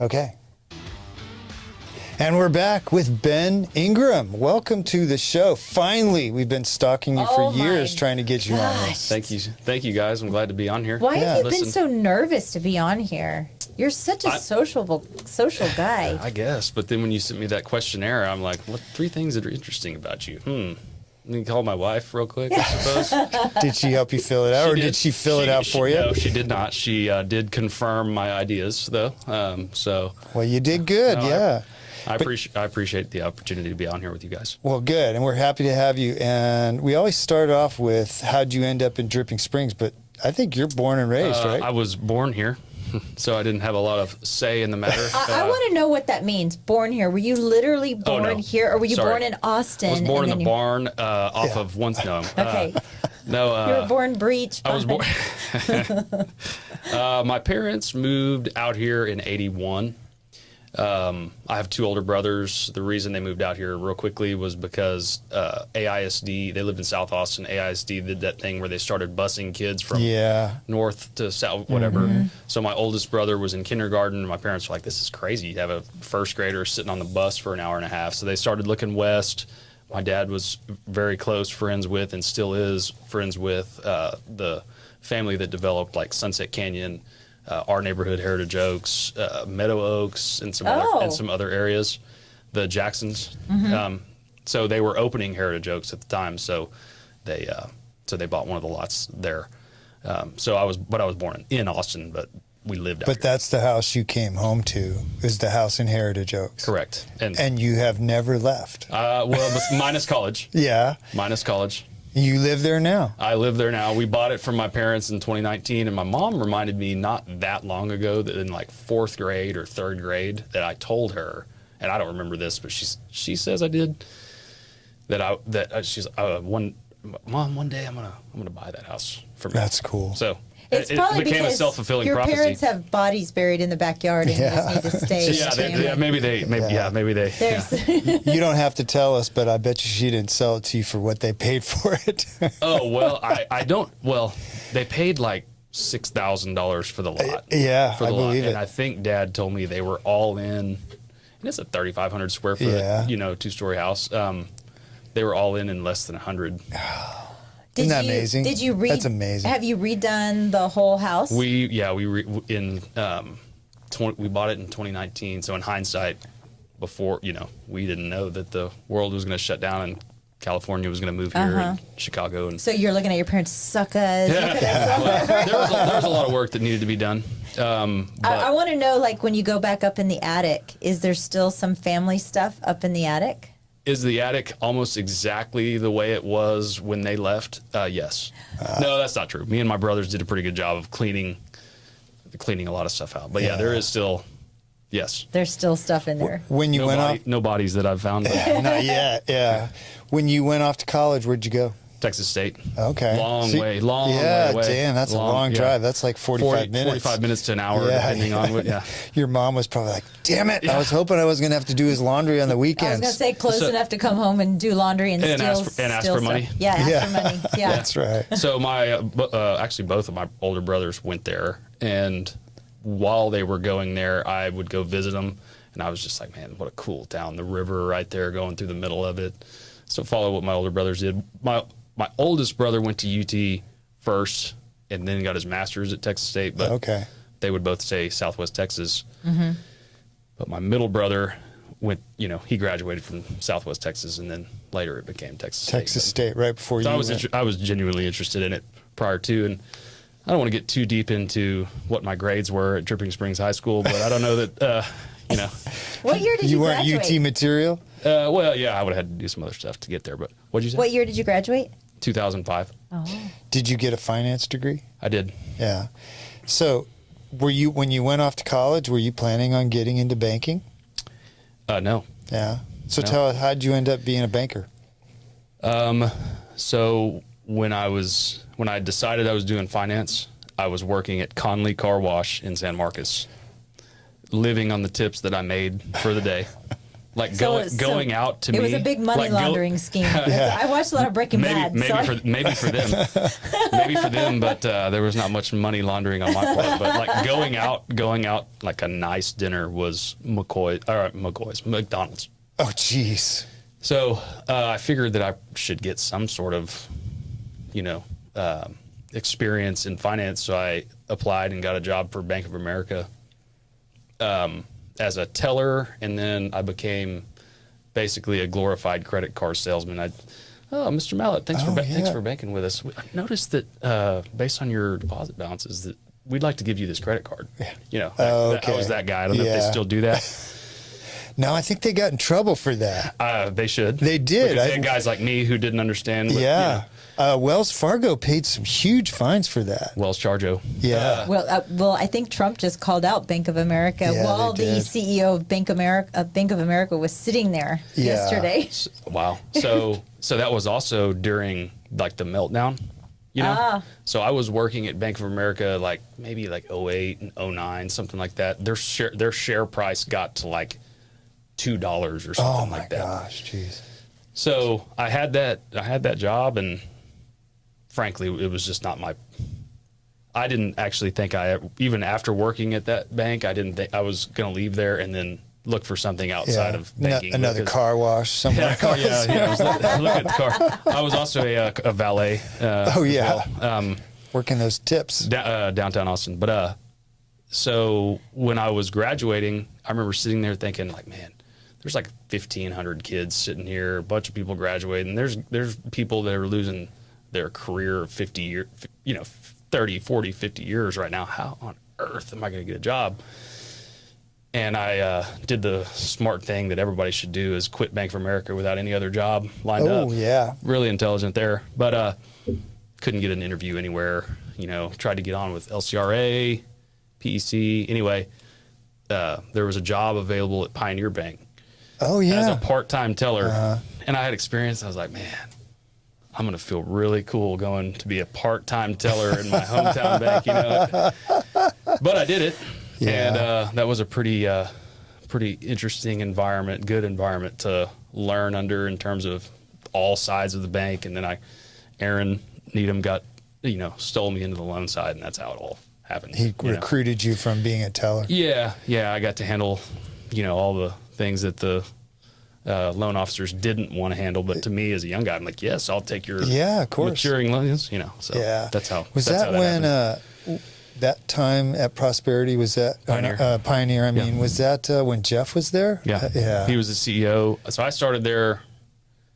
Okay. And we're back with Ben Ingram. Welcome to the show. Finally, we've been stalking you for years trying to get you on this. Thank you guys. I'm glad to be on here. Why have you been so nervous to be on here? You're such a social guy. I guess, but then when you sent me that questionnaire, I'm like, what 3 things that are interesting about you? Let me call my wife real quick, I suppose. Did she help you fill it out, or did she fill it out for you? No, she did not. She did confirm my ideas, though. Well, you did good, yeah. I appreciate the opportunity to be on here with you guys. Well, good, and we're happy to have you. And we always start off with, how'd you end up in Dripping Springs? But I think you're born and raised, right? I was born here, so I didn't have a lot of say in the matter. I want to know what that means, born here. Were you literally born here, or were you born in Austin? I was born in the barn off of one. No, okay. No, you were born Breach. I was born. My parents moved out here in '81. I have 2 older brothers. The reason they moved out here real quickly was because AISD, they lived in South Austin. AISD did that thing where they started busing kids from north to south, whatever. So my oldest brother was in kindergarten, and my parents were like, this is crazy. You have a first grader sitting on the bus for an hour and a half. So they started looking west. My dad was very close friends with, and still is friends with, the family that developed like Sunset Canyon, our neighborhood, Heritage Oaks, Meadow Oaks, and some other areas, the Jacksons. So they were opening Heritage Oaks at the time. So they bought one of the lots there. So I was born in Austin, but we lived out here. But that's the house you came home to, is the house in Heritage Oaks. Correct. And you have never left. Well, minus college. Yeah. Minus college. You live there now? I live there now. We bought it from my parents in 2019, and my mom reminded me not that long ago that in like 4th grade or 3rd grade that I told her, and I don't remember this, but she says I did, she's one day I'm gonna buy that house for me. That's cool. So it's it probably became a because self-fulfilling your prophecy. parents have bodies buried in the backyard, and you just need to stay. Maybe they. You don't have to tell us, but I bet you she didn't sell it to you for what they paid for it. Oh well, I don't. Well, they paid like $6,000 for the lot. Yeah, for the I believe lot. it. And I think Dad told me they were all in. And it's a 3,500 square foot, 2-story house. They were all in less than 100. Isn't that amazing? Did you That's amazing. Have you redone the whole house? We bought it in 2019. So in hindsight, before we didn't know that the world was going to shut down and California was going to move here and Chicago. And so you're looking at your parents' suckers. Well, there was a lot of work that needed to be done. I want to know, like, when you go back up in the attic, is there still some family stuff up in the attic? Is the attic almost exactly the way it was when they left? Yes. No, that's not true. Me and my brothers did a pretty good job of cleaning a lot of stuff out. But yeah, there is still, yes. There's still stuff in there. When you went off, no bodies that I've found. not yet. Yeah. When you went off to college, where'd you go? Texas State. Okay. Long way away. Damn, that's a long drive. That's like 45 minutes. 45 minutes to an hour, depending on what, Your mom was probably like, damn it, I was hoping I was going to have to do his laundry on the weekends. I was going to say close enough to come home and do laundry and ask for money. Yeah, ask for money. Yeah. That's right. So my, actually both of my older brothers went there, and while they were going there, I would go visit them, and I was just like, man, what a cool town. The river right there going through the middle of it. So follow what my older brothers did. My oldest brother went to UT first and then got his master's at Texas State, but they would both say Southwest Texas. But my middle brother went, he graduated from Southwest Texas, and then later it became Texas State. Texas State, right before you went. I was genuinely interested in it prior to, and I don't want to get too deep into what my grades were at Dripping Springs High School, but I don't know that, What year did you graduate? You weren't UT material? Well, yeah, I would have had to do some other stuff to get there, but what'd you say? What year did you graduate? 2005. Oh. Did you get a finance degree? I did. Yeah. So when you went off to college, were you planning on getting into banking? No. Yeah. So tell us, how'd you end up being a banker? So when I decided I was doing finance, I was working at Conley Car Wash in San Marcos, living on the tips that I made for the day. Like going out to me. It was a big money laundering scheme. I watched a lot of Breaking Bad. Maybe for them, but there was not much money laundering on my part. But like going out like a nice dinner was McDonald's. Oh, jeez. So I figured that I should get some sort of, experience in finance. So I applied and got a job for Bank of America as a teller, and then I became basically a glorified credit card salesman. Mr. Mallett, thanks for banking with us. I noticed that based on your deposit balances, that we'd like to give you this credit card. Yeah. I was that guy. I don't know if they still do that. No, I think they got in trouble for that. They should. They did. Because they had guys like me who didn't understand. Wells Fargo paid some huge fines for that. Wells Fargo. Yeah. Well, I think Trump just called out Bank of America while the CEO of Bank of America was sitting there yesterday. Wow. So that was also during like the meltdown. So I was working at Bank of America maybe 08 and 09, something like that. Their share price got to like $2 or something like that. Oh my gosh, jeez. So I had that job, and frankly, it was just not I didn't actually think even after working at that bank, I didn't think I was going to leave there and then look for something outside of banking. Another car wash somewhere. I was looking at the car. I was also a valet. Working those tips. Downtown Austin. But so when I was graduating, I remember sitting there thinking like, man, there's like 1,500 kids sitting here, a bunch of people graduating. There's people that are losing their career of 50 years, 30, 40, 50 years right now. How on earth am I going to get a job? And I did the smart thing that everybody should do, is quit Bank of America without any other job lined up. Oh, yeah. Really intelligent there. But couldn't get an interview anywhere. Tried to get on with LCRA, PEC. Anyway, there was a job available at Pioneer Bank. Oh, yeah. As a part-time teller. And I had experience. I was like, man, I'm going to feel really cool going to be a part-time teller in my hometown bank, But I did it. Yeah. And that was a pretty interesting environment, good environment to learn under in terms of all sides of the bank. And then Aaron Needham got, stole me into the loan side, and that's how it all happened. He recruited you from being a teller. Yeah. I got to handle, all the things that the loan officers didn't want to handle, but to me as a young guy, I'm like, yes, I'll take your of course. maturing loans, So that's how. Was that when that time at Prosperity, was that Pioneer? Was that when Jeff was there? Yeah. He was the CEO. So I started there.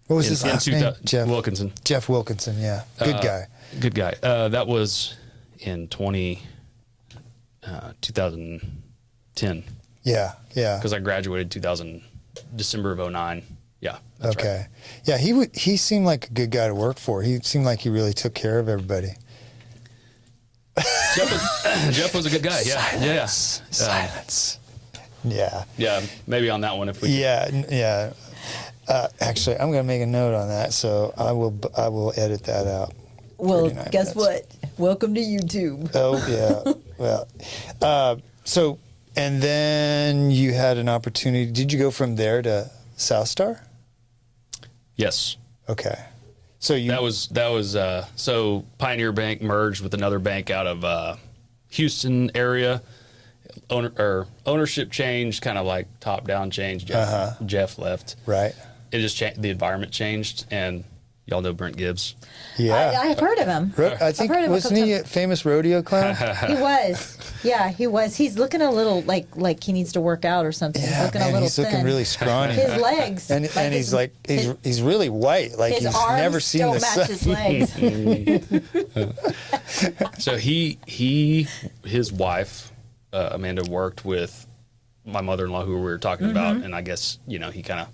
What was his last name? Jeff Wilkinson. Jeff Wilkinson. Yeah, good guy. Good guy. That was in 2010. Yeah. Because I graduated December of 2009. Yeah. That's okay. Right. Yeah, he seemed like a good guy to work for. He seemed like he really took care of everybody. Jeff was a good guy. Yeah. Silence. Yeah. Yeah. Maybe on that one if we. Yeah. Actually, I'm going to make a note on that, so I will edit that out. Well, guess what? Welcome to YouTube. Oh yeah. Well, so. And then you had an opportunity. Did you go from there to South Star? Yes. Okay. So that was so Pioneer Bank merged with another bank out of Houston area. Ownership changed, kind of like top down change. Jeff left. Right. It just changed. The environment changed, and y'all know Brent Gibbs. Yeah, I've heard of him. I think wasn't he a famous rodeo clown? He was. Yeah, he was. He's looking a little like he needs to work out or something. Yeah, he's looking really scrawny. His legs, and he's really white. Like he's never seen the sun. His legs. So his wife Amanda worked with my mother-in-law, who we were talking about, and I guess he kind of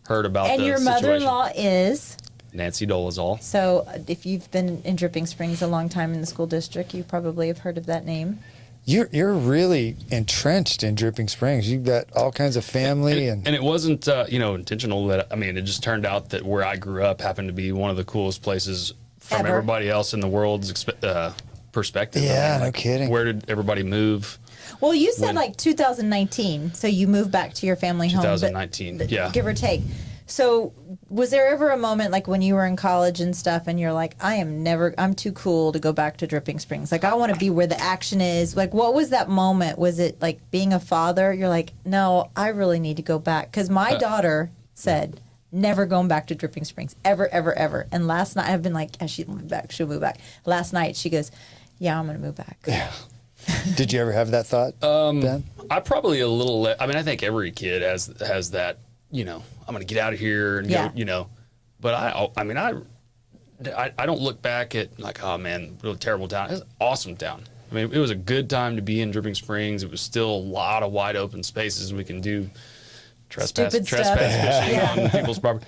heard about. And the your situation. mother-in-law is Nancy Dolezal. So if you've been in Dripping Springs a long time in the school district, you probably have heard of that name. You're really entrenched in Dripping Springs. You've got all kinds of family, and it wasn't intentional. It just turned out that where I grew up happened to be one of the coolest places from everybody else in the world's perspective. Yeah, no kidding. Where did everybody move? Well, you said like 2019, so you moved back to your family home. 2019, yeah. Give or take. So was there ever a moment like when you were in college and stuff and you're like, I'm too cool to go back to Dripping Springs. Like, I want to be where the action is. Like, what was that moment? Was it like being a father? You're like, no, I really need to go back. Because my daughter said, never going back to Dripping Springs, ever, ever, ever. And last night, I've been like, yeah, she'll move back. Last night, she goes, yeah, I'm going to move back. Yeah. Did you ever have that thought, Ben? I probably a little. I mean, I think every kid has that. You know, I'm going to get out of here and go. You know, but I mean, I don't look back at like, oh man, really terrible town. It was an awesome town. I mean, it was a good time to be in Dripping Springs. It was still a lot of wide open spaces we can do trespass fishing on people's property.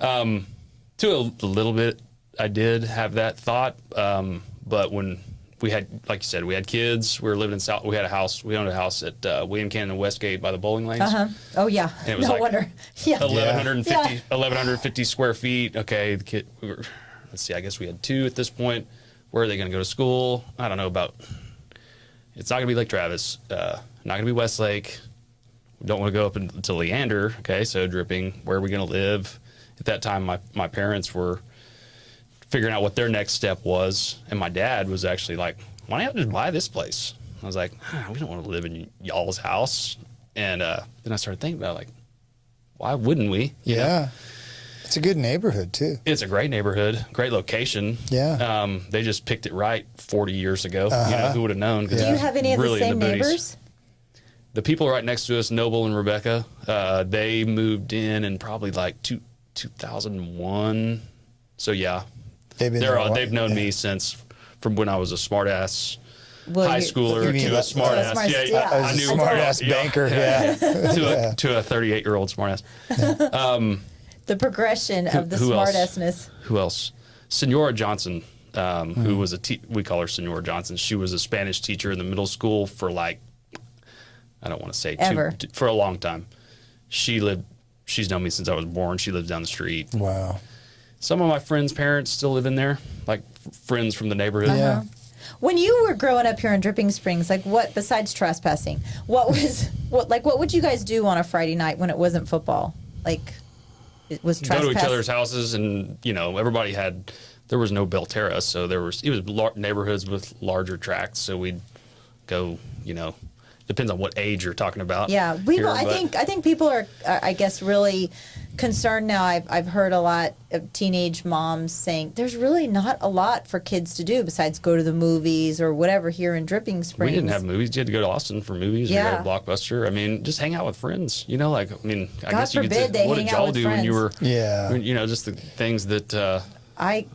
To a little bit, I did have that thought, but when we had, like you said, we had kids. We were living in South. We had a house. We owned a house at William Cannon and Westgate by the bowling lanes. Oh yeah. And it was no like wonder. Yeah. 1,150 square feet. Okay, the kid. Let's see. I guess we had 2 at this point. Where are they going to go to school? I don't know about. It's not going to be Lake Travis. Not going to be Westlake. We don't want to go up into Leander. Okay, so Dripping. Where are we going to live? At that time, my parents were figuring out what their next step was, and my dad was actually like, why don't you just buy this place? I was like, we don't want to live in y'all's house. And then I started thinking about it, like, why wouldn't we? You know? It's a good neighborhood too. It's a great neighborhood, great location. They just picked it right 40 years ago. You know, who would have known? Do you have any of the same neighbors? The people right next to us, Noble and Rebecca, they moved in probably like 2001. So yeah. They've known me since from when I was a smartass high schooler to a smartass. I knew smartass banker. To a 38-year-old smartass. The progression of the smartassness. Who else? Senora Johnson, who was we call her Senora Johnson. She was a Spanish teacher in the middle school for like, I don't want to say for a long time. She's known me since I was born. She lives down the street. Wow. Some of my friends' parents still live in there, like friends from the neighborhood. Yeah. When you were growing up here in Dripping Springs, like what besides trespassing, what would you guys do on a Friday night when it wasn't football? Like, it was trespass. Go to each other's houses, and everybody there was no Belterra, so it was neighborhoods with larger tracts, so we'd go, depends on what age you're talking about. Yeah, I think people are, I guess, really concerned now. I've heard a lot of teenage moms saying there's really not a lot for kids to do besides go to the movies or whatever here in Dripping Springs. We didn't have movies. You had to go to Austin for movies or go to Blockbuster. I mean, just hang out with friends. I guess you could say, what did y'all do when you were, just the things that... I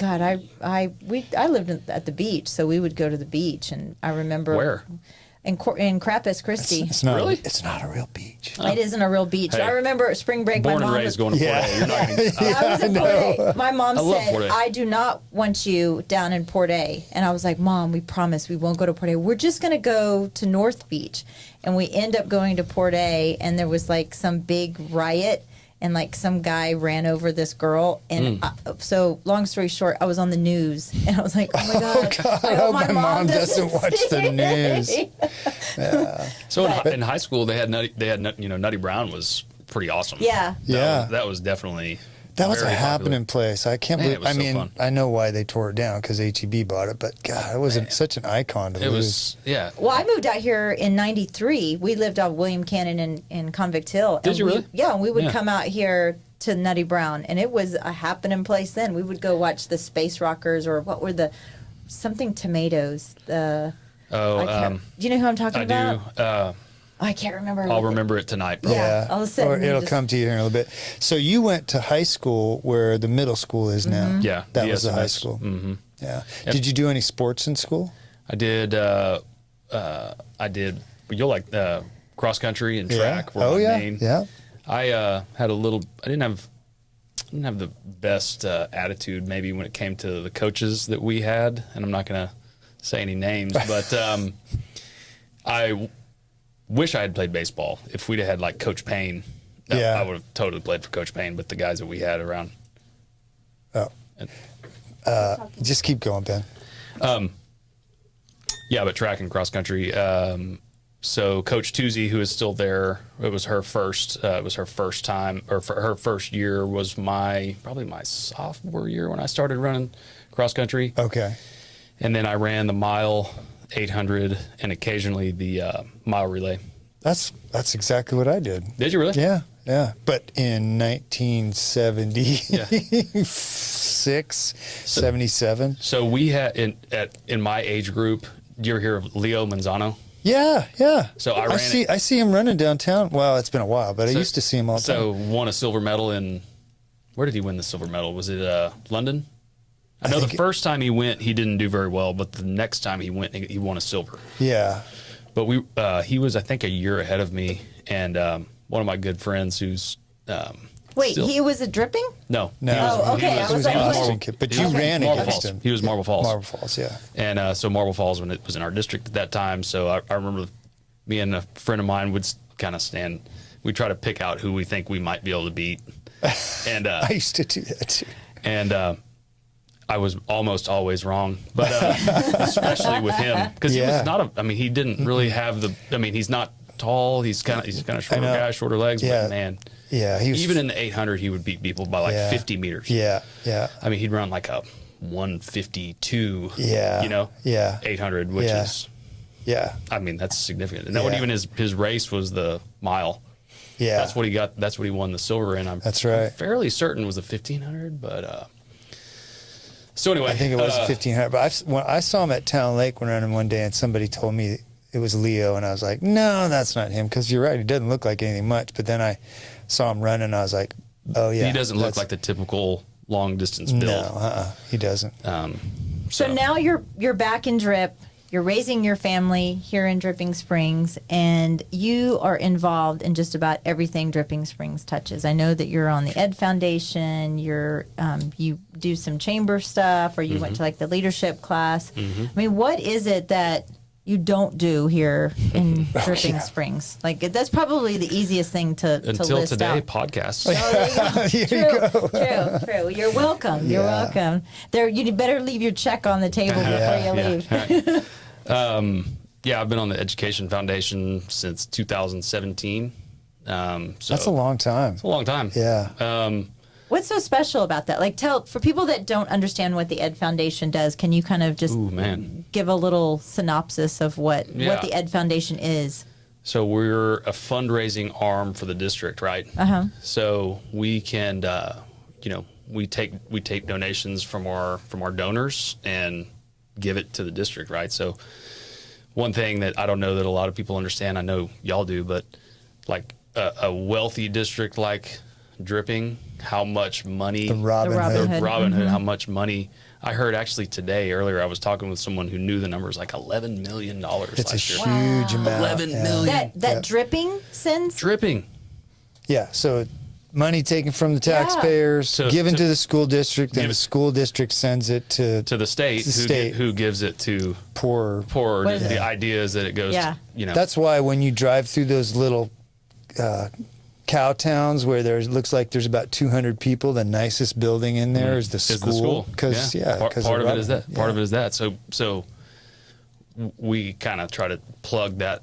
lived at the beach, so we would go to the beach, and I remember... Where? In Corpus Christi. It's not, really? It's not a real beach. Oh. It isn't a real beach. Hey, I remember spring break. Born and raised going to Port A. You're not I was in Port A. My mom said, I do not want you down in Port A. And I was like, Mom, we promise we won't go to Port A. We're just going to go to North Beach. And we end up going to Port A, and there was like some big riot. And like some guy ran over this girl, and so long story short, I was on the news, and I was like, "Oh my god, I hope my mom doesn't watch the news." Yeah. So in high school, they had Nutty Brown was pretty awesome. Yeah. That was definitely. That was a happening place. I can't believe. I mean, I know why they tore it down because HEB bought it, but God, it was such an icon to lose. Well, I moved out here in '93. We lived out William Cannon in Convict Hill. Did you really? Yeah, and we would come out here to Nutty Brown, and it was a happening place then. We would go watch the Space Rockers, or what were something tomatoes. Do you know who I'm talking about? I do. I can't remember. I'll remember it tonight. Probably. Yeah, or it'll come to you in a little bit. So you went to high school where the middle school is now. Yeah, that was the high school. Mm-hmm. Yeah. Yep. Did you do any sports in school? I did. You'll like cross country and track. Oh yeah. Yeah. I had a little. I didn't have the best attitude maybe when it came to the coaches that we had, and I'm not gonna say any names, but I wish I had played baseball. If we'd have had like Coach Payne, I would have totally played for Coach Payne. But the guys that we had around, just keep going, Ben. Yeah, but track and cross country. So Coach Toozy, who is still there, it was her first time, or for her first year was probably my sophomore year when I started running cross country. Okay. And then I ran the mile, 800, and occasionally the mile relay. That's exactly what I did. Did you really? Yeah. Yeah. But in 1976, 77. So we had in my age group, do you ever hear of Leo Manzano? Yeah, yeah. So I see him running downtown. Well, it's been a while, but I used to see him all the time. So won a silver medal where did he win the silver medal? Was it London? I know the first time he went, he didn't do very well, but the next time he went, he won a silver. Yeah. But he was, I think, a year ahead of me, and one of my good friends who's Wait, he was a dripping? No. Okay. I was like, but you ran against him. He was Marble Falls. Marble Falls, yeah. And so Marble Falls, when it was in our district at that time, so I remember me and a friend of mine would kind of we'd try to pick out who we think we might be able to beat. And I used to do that too. And I was almost always wrong, but especially with him, because he was not he didn't really have he's not tall, he's kind of shorter guy, shorter legs, but man. Yeah, even in the 800, he would beat people by like 50 meters. Yeah, yeah. I mean, he'd run like a 152. Yeah, 800, which is I mean, that's significant. And that wasn't even his race was the mile. Yeah, that's what he got. That's what he won the silver in. I'm fairly certain it was the 1500, but so anyway, I think it was 1500. But when I saw him at Town Lake when running one day, and somebody told me it was Leo, and I was like, no, that's not him, because you're right, he doesn't look like anything much. But then I saw him running, and I was like, oh yeah, he doesn't look like the typical long distance build. No, he doesn't. So now you're back in Drip. You're raising your family here in Dripping Springs, and you are involved in just about everything Dripping Springs touches. I know that you're on the Ed Foundation. You do some chamber stuff, or you went to like the leadership class. I mean, what is it that you don't do here in Dripping Springs? Like, that's probably the easiest thing to list today, out. Podcasts. True. You're welcome. You're welcome. You better leave your check on the table before you leave. I've been on the Education Foundation since 2017. That's a long time. It's a long time. Yeah. What's so special about that? Like, for people that don't understand what the Ed Foundation does, can you kind of just give a little synopsis of what the Ed Foundation is? So we're a fundraising arm for the district, right? So we can, we take donations from our donors and give it to the district, right? So one thing that I don't know that a lot of people understand, I know y'all do, but like a wealthy district like Dripping, how much money the Robin Hood, how much money I heard actually earlier I was talking with someone who knew the numbers, like $11 million it's last year. It's a huge amount. 11 million. That Dripping sends? Dripping. Yeah, so money taken from the taxpayers, given to the school district, and the school district sends it to the state, who gives it to poor. The idea is that it goes to, That's why when you drive through those little cow towns where looks like there's about 200 people, the nicest building in there is the school. Because part of it is that. Part of it is that. So we kind of try to plug that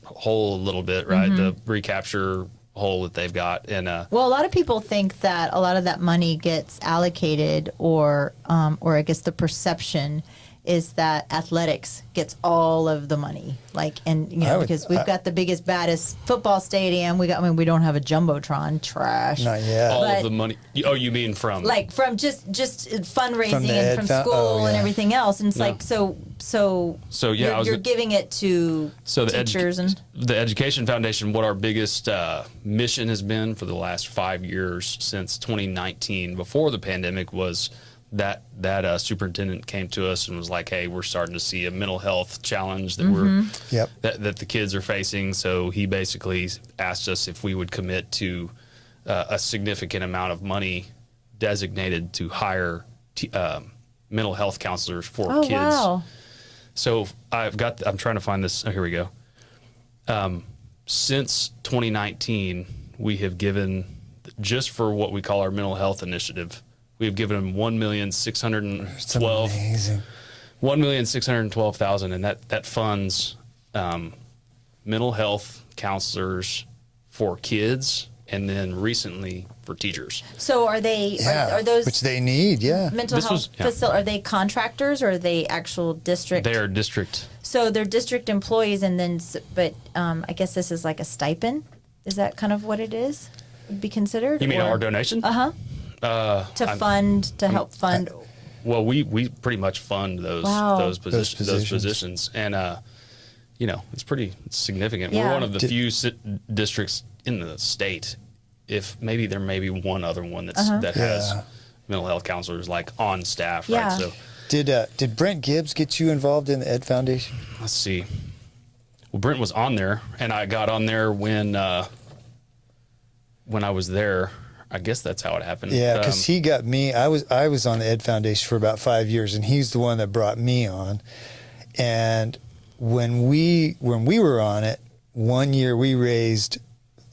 hole a little bit, right? The recapture hole that they've got. And well, a lot of people think that a lot of that money gets allocated, or I guess the perception is that athletics gets all of the money, because we've got the biggest, baddest football stadium. We don't have a jumbotron. Trash. Not yet. All of the money. Oh, you mean from just fundraising and from school and everything else? And it's you're giving it to teachers and the Education Foundation. What our biggest mission has been for the last 5 years since 2019, before the pandemic, was that superintendent came to us and was like, hey, we're starting to see a mental health challenge that that the kids are facing. So he basically asked us if we would commit to a significant amount of money designated to hire mental health counselors for kids. Wow. So I'm trying to find this. Oh, here we go. Since 2019, we have given, just for what we call our mental health initiative, we have given them $1,612,000, and that funds mental health counselors for kids, and then recently for teachers. So are they? Yeah, Are those which they need? Yeah. mental This health was- Are they contractors or are they actual district? They are district. So they're district employees, and then, but I guess this is like a stipend. Is that kind of what it is? Would be considered? You mean our donation? To help fund. Well, we pretty much fund those Wow. those positions, and it's significant. Yeah. We're one of the few districts in the state. If maybe there may be one other one that has Yeah. mental health counselors like on staff, Yeah. right? So Did Brent Gibbs get you involved in the Ed Foundation? let's see. Well, Brent was on there, and I got on there when I was there. I guess that's how it happened. Yeah, because he got me. I was on the Ed Foundation for about 5 years, and he's the one that brought me on. And when we were on it, one year we raised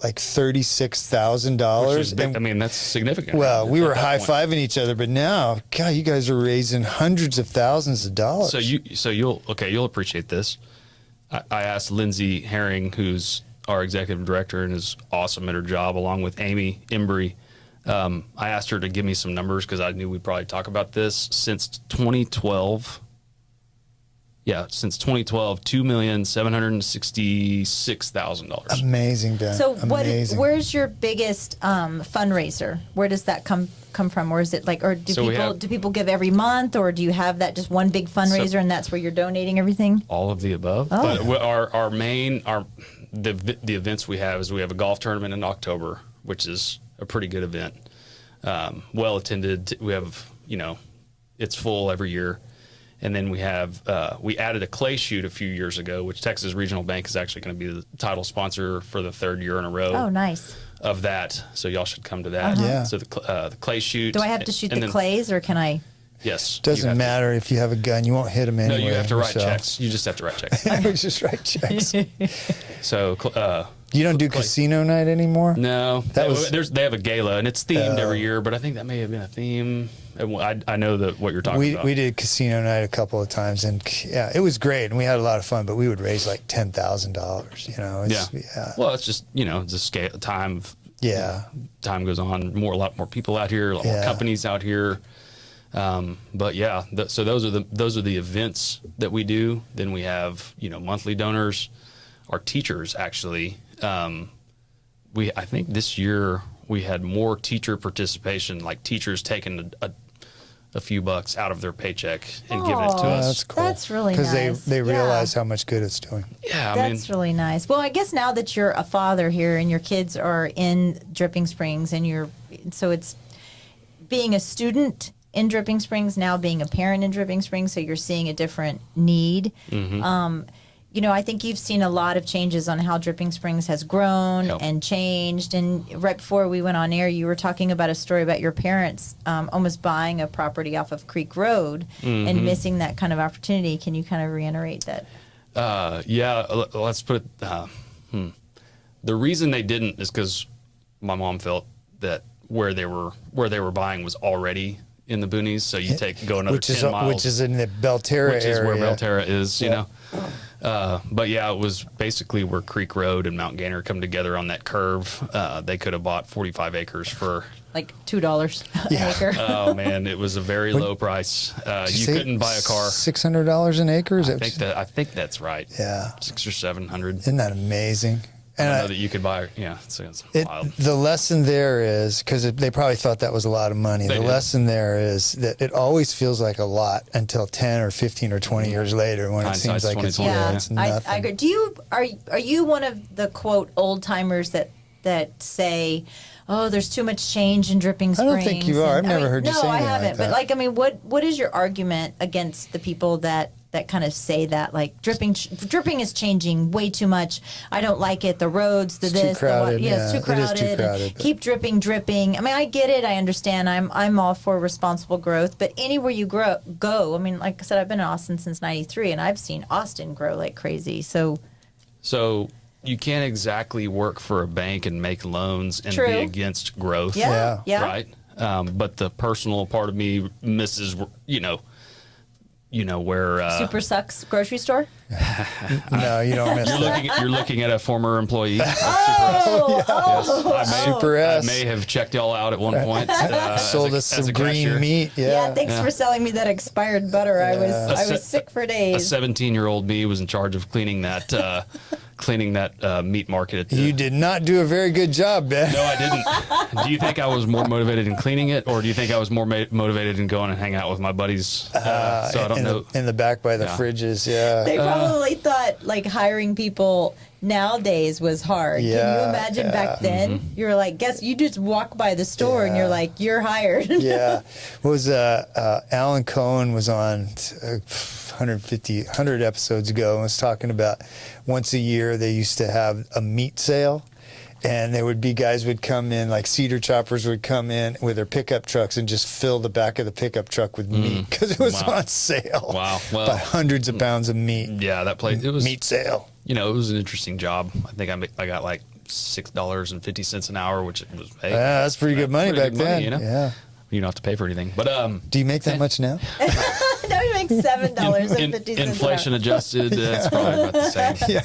like $36,000. I mean, that's significant. Well, right? we At were that high point. fiving each other, but now, God, you guys are raising hundreds of thousands of dollars. So you'll appreciate this. I asked Lindsay Herring, who's our executive director and is awesome at her job, along with Amy Embry. I asked her to give me some numbers because I knew we'd probably talk about this. Since 2012, $2,766,000. Amazing, Ben. So Amazing. where's your biggest fundraiser? Where does that come from? Or is it like, or do people give every month, or do you have that just one big fundraiser and that's where you're donating everything? All of the above. Oh. But the events we have is we have a golf tournament in October, which is a pretty good event. Well attended. We have, it's full every year. And then we have, we added a clay shoot a few years ago, which Texas Regional Bank is actually going to be the title sponsor for the third year in a row. Oh, nice. Of that. So y'all should come to that. Yeah. So the clay shoot. Do I have to shoot and the then- clays, or can I? Yes. you Doesn't have to. matter if you have a gun, you won't hit them No, anyway. you have to write so. checks. You just have to write checks. I would just write checks. So, You don't do casino night anymore? no, That was- they have a gala and it's themed every year, but I think that may have been a theme. I know what you're talking about. We did casino night a couple of times, and yeah, it was great, and we had a lot of fun. But we would raise like $10,000. Yeah. Well, it's just it's a scale time. Yeah. Time goes on. A lot more people out here. A lot more Yeah. companies out here. But yeah, so those are the events that we do. Then we have monthly donors. Our teachers actually. I think this year we had more teacher participation, like teachers taking a few bucks out of their paycheck and giving it to Aw, us. That's cool. That's really because nice. they Yeah. realize how much good it's doing. Yeah, That's really nice. Well, I guess now that you're a father here and your kids are in Dripping Springs, and so it's being a student in Dripping Springs, now being a parent in Dripping Springs, so you're seeing a different need. Mm-hmm. I think you've seen a lot of changes on how Dripping Springs has grown Yep. and changed. And right before we went on air, you were talking about a story about your parents almost buying a property off of Creek Road Mm-hmm. and missing that kind of opportunity. Can you kind of reiterate that? Let's put it. The reason they didn't is because my mom felt that where they were buying was already in the boonies. So you go another 10 miles, which is in the Belterra which is area. where Belterra is. Yeah. But yeah, it was basically where Creek Road and Mount Gainer come together on that curve. They could have bought 45 acres for. Like $2 an acre. Oh man, it was a very low price. You couldn't buy a car. $600 an acre. I think that's right. Yeah. 600 or 700. Isn't that amazing? I And know that you could buy. Yeah, it's wild. the lesson there is, because they probably thought that was a lot of money. They The did. lesson there is that it always feels like a lot until 10 or 15 or 20 years later, when it Hindsight's seems like it's 20/20, Yeah, it's nothing. I agree. Are you one of the quote old timers that say, "Oh, there's too much change in Dripping I Springs"? don't think you are. I've never heard you say No, I anything like haven't. that. But what is your argument against the people that kind of say that, like, dripping is changing way too much? I don't like it. The roads, the It's too this, crowded, the what. yeah. It's too It is crowded. too and crowded, but- Keep dripping. I mean, I get it. I understand. I'm all for responsible growth. But anywhere you go. I mean, like I said, I've been in Austin since '93, and I've seen Austin grow like crazy. So you can't exactly work for a bank and make loans and True. be against growth. yeah. Right. But the personal part of me misses, where Super Sucks grocery store. No, you don't miss that. You're looking at a former employee. Of Super I S. may have checked y'all out at one point. Sold us some green meat. Yeah, thanks for selling me that expired butter. I was sick for A days. 17-year-old me was in charge of cleaning that meat market. At the, You did not do a very good job, Ben. No, I didn't. Do you think I was more motivated in cleaning it, or do you think I was more motivated in going and hang out with my buddies? So I don't know. In the back by the fridges, yeah. They probably thought like hiring people nowadays was hard. Can you imagine back then? Mm-hmm. You were like, guess you just walk by the store and you're like, you're hired. Yeah. What was Alan Cohen was on 100 episodes ago and was talking about once a year they used to have a meat sale. And there would be guys would come in, like cedar choppers would come in with their pickup trucks and just fill the back of the pickup truck with meat because it was on sale. Wow. Well, by hundreds of pounds of meat. Yeah, that place, it was meat sale. You know, it was an interesting job. I think I got like $6.50 an hour, which was that's pretty good money back then. You know? Yeah. You don't have to pay for anything. But do you make that much now? Now you make $7.50. Inflation adjusted, it's probably about the same. Yeah.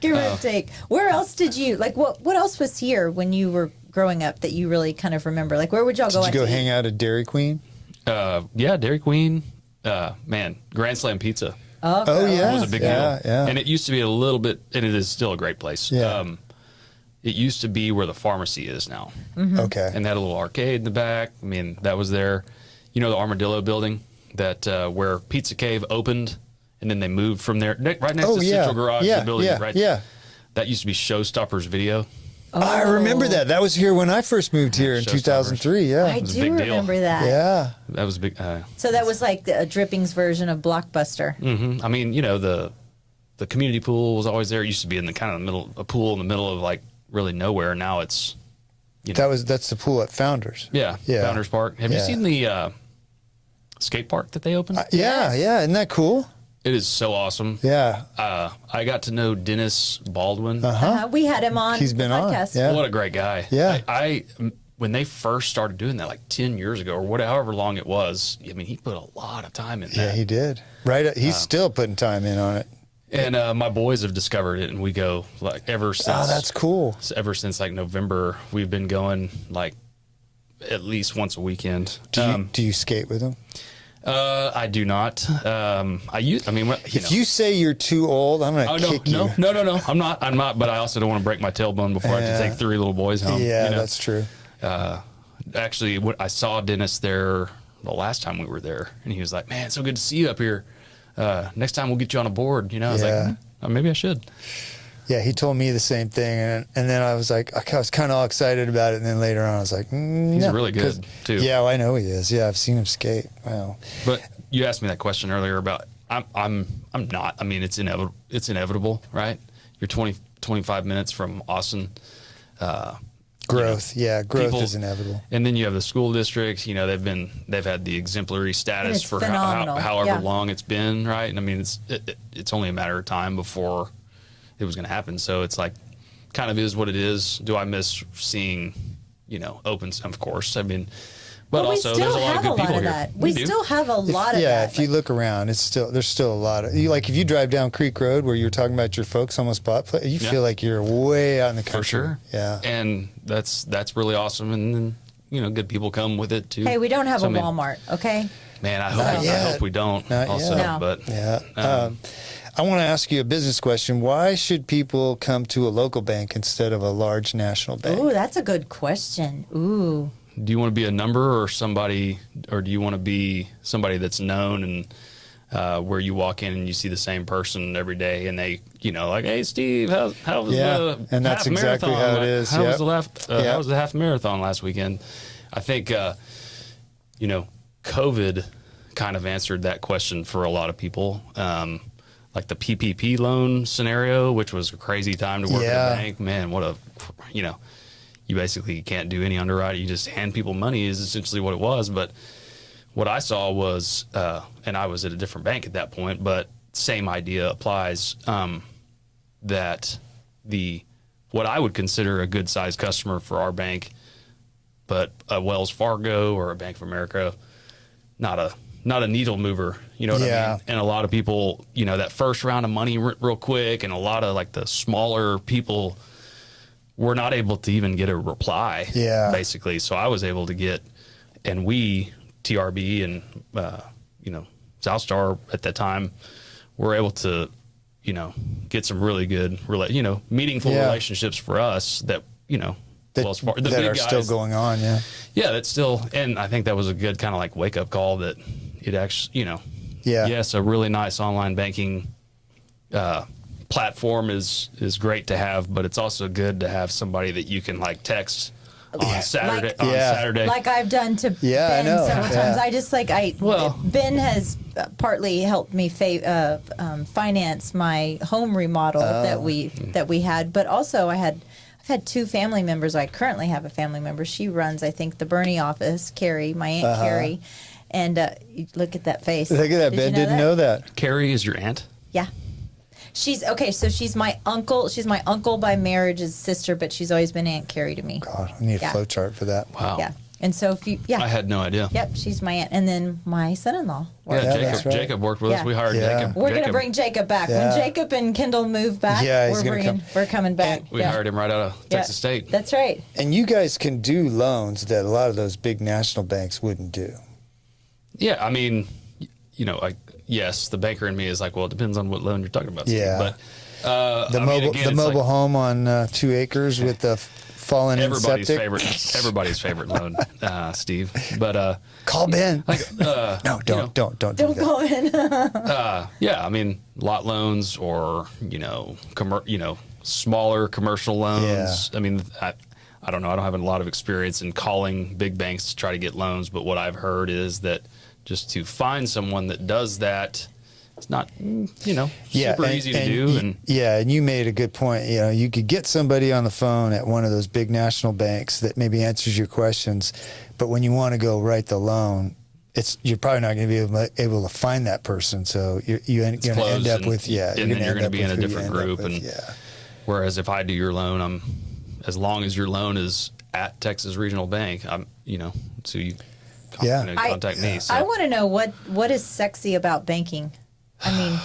Give or take. Where else did you like? What else was here when you were growing up that you really kind of remember? Like, where would y'all go? Did you go hang out at Dairy Queen? Yeah, Dairy Queen. Man, Grand Slam Pizza. Oh yeah, It was a big deal. Yeah. And it used to be a little bit, and it is still a great place. Yeah. It used to be where the pharmacy is now. Mm-hmm. Okay. And they had a little arcade in the back. I mean, that was there. You know the Armadillo building that where Pizza Cave opened, and then they moved from there right next to Central Garage, the building, right? Yeah. That used to be Showstoppers Video. I remember that. That was here when I first moved here in 2003. Yeah. I was a do big deal. remember that. Yeah. That was a big. So that was like a Drippings version of Blockbuster. I mean, you know, the community pool was always there. It used to be in the kind of middle, a pool in the middle of like really nowhere. Now it's, you know, That's the pool at Founders. yeah. Founders Park. Have you seen the skate park that they opened? Yeah. Isn't that cool? It is so awesome. Yeah. I got to know Dennis Baldwin. We had him on. He's been the on, podcast. yeah. What a great guy. Yeah. I when they first started doing that, like 10 years ago or whatever, however long it was, I mean, he put a lot of time in that. Yeah, he did. Right. He's still putting time in on it. And my boys have discovered it, and we go like ever since. Oh, that's cool. Ever since like November, we've been going like at least once a weekend. Do you skate with him? I do not. If you say you're too old, I'm going to kick you. No. I'm not. But I also don't want to break my tailbone before I have to take 3 little boys home. Yeah, you know? that's true. Actually, I saw Dennis there the last time we were there, and he was like, "Man, it's so good to see you up here. Next time we'll get you on a board." You know, I was like, maybe I should. Yeah, he told me the same thing, and then I was like, I was kind of all excited about it, and then later on, I was like, he's really good too. Yeah, well, I know he is. Yeah, I've seen him skate. Wow. But you asked me that question earlier about I'm not. I mean, it's inevitable. It's inevitable, right? You're 25 minutes from Austin. Growth, growth is inevitable. And then you have the school districts. You know, they've had the exemplary status for however long it's been, right? And I mean, it's only a matter of time before it was going to happen. So it's like, kind of is what it is. Do I miss seeing, open? Of course. I mean, but also there's a lot of good people here. We still have a lot of that. Yeah, if you look around, there's still a lot of like if you drive down Creek Road where you're talking about your folks almost bought, you feel like you're way out in the country. For sure. Yeah, and that's really awesome. And then good people come with it too. Hey, we don't have a Walmart, okay? Man, I hope we don't. Not also, yet. No. But yeah. I want to ask you a business question. Why should people come to a local bank instead of a large national bank? Ooh, that's a good question. Ooh. Do you want to be a number or somebody, or do you want to be somebody that's known and where you walk in and you see the same person every day and they, like, hey, Steve, how was the and that's half exactly marathon? how it is. How was the half marathon last weekend? I think, COVID kind of answered that question for a lot of people. Like the PPP loan scenario, which was a crazy time to work at a bank. Man, you basically can't do any underwriting. You just hand people money is essentially what it was. But what I saw was, and I was at a different bank at that point, but same idea applies, that what I would consider a good sized customer for our bank, but a Wells Fargo or a Bank of America, not not a needle mover, you know what I mean? And a lot of people, you know, that first round of money real quick, and a lot of like the smaller people were not able to even get a reply, basically. So I was able to get, and we, TRB and, you know, Southstar at that time, were able to, you know, get some really good, you know, meaningful relationships for us that, you know, that, well, as far, the that big are guys, still going on. Yeah, that's still, and I think that was a good kind of like wake up call that it actually, you know, yes, a really nice online banking platform is great to have, but it's also good to have somebody that you can like text on Saturday. Like I've done to Ben several times. I just Ben has partly helped me finance my home remodel that we had, but also I've had two family members. I currently have a family member. She runs, I think, the Bernie office, Carrie, my Aunt Carrie. And look at that face. Look at that. Ben didn't know that. Carrie is your aunt? Yeah. She's okay. So she's my uncle. She's my uncle by marriage's sister, but she's always been Aunt Carrie to me. God, I need a flow chart for that. Wow. Yeah. And so if you, I had no idea. Yep, she's my aunt, and then my son-in-law. Jacob. Right. Jacob worked with us. We hired Jacob. We're going to bring Jacob back when Jacob and Kendall move back. We're coming back. We hired him right out of Texas State. That's right. And you guys can do loans that a lot of those big national banks wouldn't do. Yeah, I mean, you know, yes, the banker in me is like, well, it depends on what loan you're talking about. Yeah. But the mobile home on 2 acres with the fallen everybody's septic. Everybody's favorite loan, Steve. But call Ben. No, don't do that. Call Ben. Yeah, I mean, lot loans or smaller commercial loans. I mean, I don't know. I don't have a lot of experience in calling big banks to try to get loans, but what I've heard is that just to find someone that does that, it's not, super easy to do. And you made a good point. You know, you could get somebody on the phone at one of those big national banks that maybe answers your questions, but when you want to go write the loan, you're probably not going to be able to find that person. So you're going to end up with and then you're going to be in a different group. Whereas if I do your loan, as long as your loan is at Texas Regional Bank, so you contact me. So. I want to know what is sexy about banking. I mean,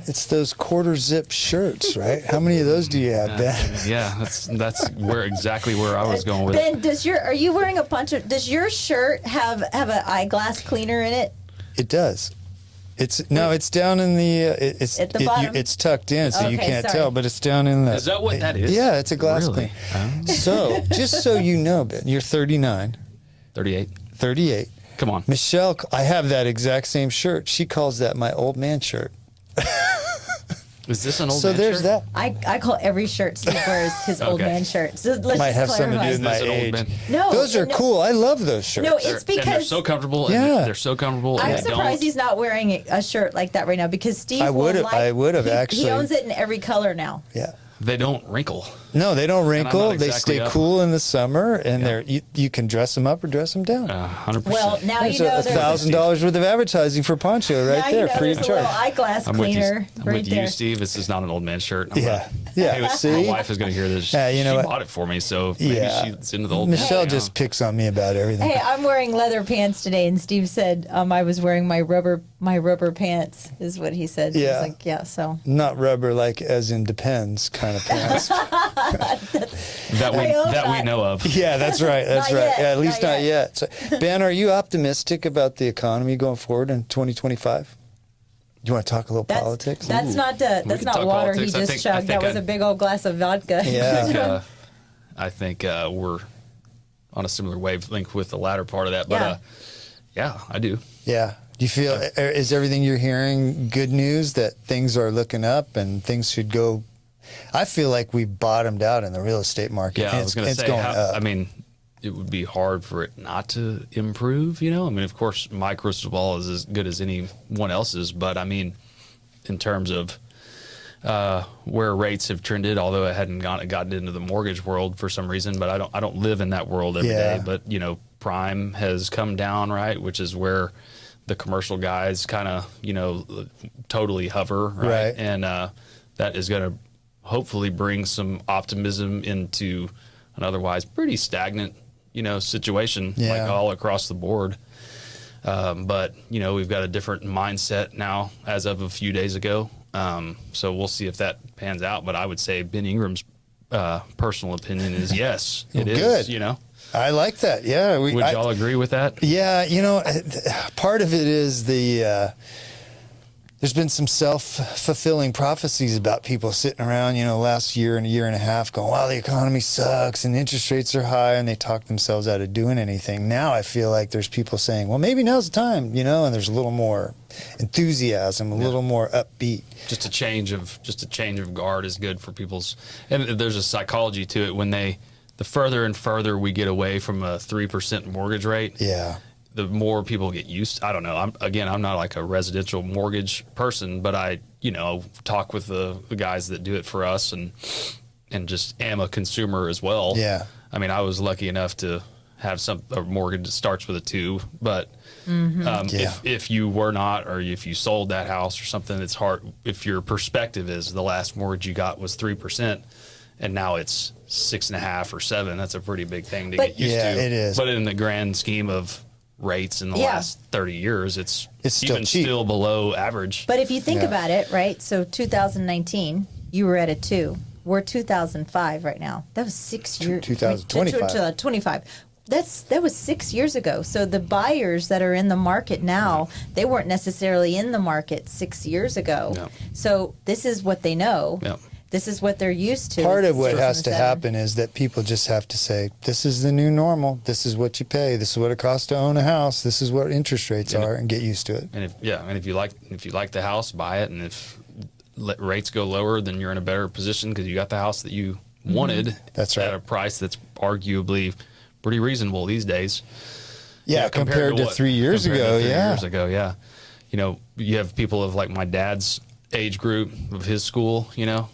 it's those quarter zip shirts, right? How many of those do you have, Ben? Yeah, that's exactly where I was going with Ben, are you wearing does your shirt have an eyeglass cleaner in it? It does. It's down in it's at the bottom? It's tucked in, so you can't tell, but it's down in the. Is that what that is? Yeah, it's a glass cleaner. So, just so you know, Ben, you're 39. 38. Come on. Michelle, I have that exact same shirt. She calls that my old man shirt. Is this an old man shirt? So there's that. I call every shirt Steve wears his old man shirt. So let's might have something to do with my age. No, those are cool. I love those shirts. No, it's because they're so comfortable. Yeah, they're so comfortable. I'm surprised he's not wearing a shirt like that right now because Steve. I would have actually. He owns it in every color now. Yeah. They don't wrinkle. No, they don't wrinkle. They stay cool in the summer, and you can dress them up or dress them down. 100%. Well, now there's $1,000 worth of advertising for Poncho right there, free of charge. Eyeglass cleaner. I'm with you, Steve. This is not an old man shirt. Yeah. See, my wife is going to hear this. She bought it for me, so maybe she's into the old. Michelle just picks on me about everything. Hey, I'm wearing leather pants today, and Steve said I was wearing my rubber pants. Is what he said. Yeah. He's like, so not rubber, like as in depends kind of pants. that we know of. Yeah, that's right. That's right. Yeah, at least not yet. So, Ben, are you optimistic about the economy going forward in 2025? Do you want to talk a little politics? That's not water politics. He just chugged. That was a big old glass of vodka. Yeah. I think we're on a similar wavelength with the latter part of that. But I do. Yeah. Do you feel, is everything you're hearing good news that things are looking up and things should go? I feel like we bottomed out in the real estate market. Yeah, I was going to say, going up. I mean, it would be hard for it not to improve, I mean, of course, my crystal ball is as good as anyone else's, but I mean, in terms of where rates have trended, although I hadn't gotten into the mortgage world for some reason, but I don't live in that world every day. But, prime has come down, right, which is where the commercial guys kind of, totally hover, right? And that is going to hopefully bring some optimism into an otherwise pretty stagnant, situation, like all across the board. But, you know, we've got a different mindset now as of a few days ago. So we'll see if that pans out. But I would say Ben Ingram's personal opinion is yes, it is. Good. You know, I like that. Yeah. would y'all agree with that? Yeah. You know, part of it is there's been some self-fulfilling prophecies about people sitting around, you know, last year and a year and a half going, wow, the economy sucks and interest rates are high, and they talk themselves out of doing anything. Now I feel like there's people saying, well, maybe now's the time, you know, and there's a little more enthusiasm, a little more upbeat. Just a change of guard is good for people's, and there's a psychology to it when the further and further we get away from a 3% mortgage rate. Yeah. The more people get used, I don't know. I'm not like a residential mortgage person, but I, you know, talk with the guys that do it for us and just am a consumer as well. Yeah. I mean, I was lucky enough to have a mortgage that starts with a 2, but if you were not, or if you sold that house or something, it's hard. If your perspective is the last mortgage you got was 3%, and now it's 6.5 or 7, that's a pretty big thing to get used to. Yeah, it is. But in the grand scheme of rates in the last 30 years, it's still even cheap. still below average. But if you think about it, right? So 2019, you were at a 2. We're 2005 right now. That was 6 years. 2025. 25. That was 6 years ago. So the buyers that are in the market now, they weren't necessarily in the market 6 years ago. No. So this is what they know. Yep. This is what they're used to. Part This of is what the has to 7. happen is that people just have to say, this is the new normal. This is what you pay. This is what it costs to own a house. This is what interest rates are, and get used to it. And if you like the house, buy it. And if rates go lower, then you're in a better position because you got the house that you wanted. That's right. At a price that's arguably pretty reasonable these days. Yeah, compared to 3 years ago. Yeah. You know, you have people of like my dad's age group of his school, you know.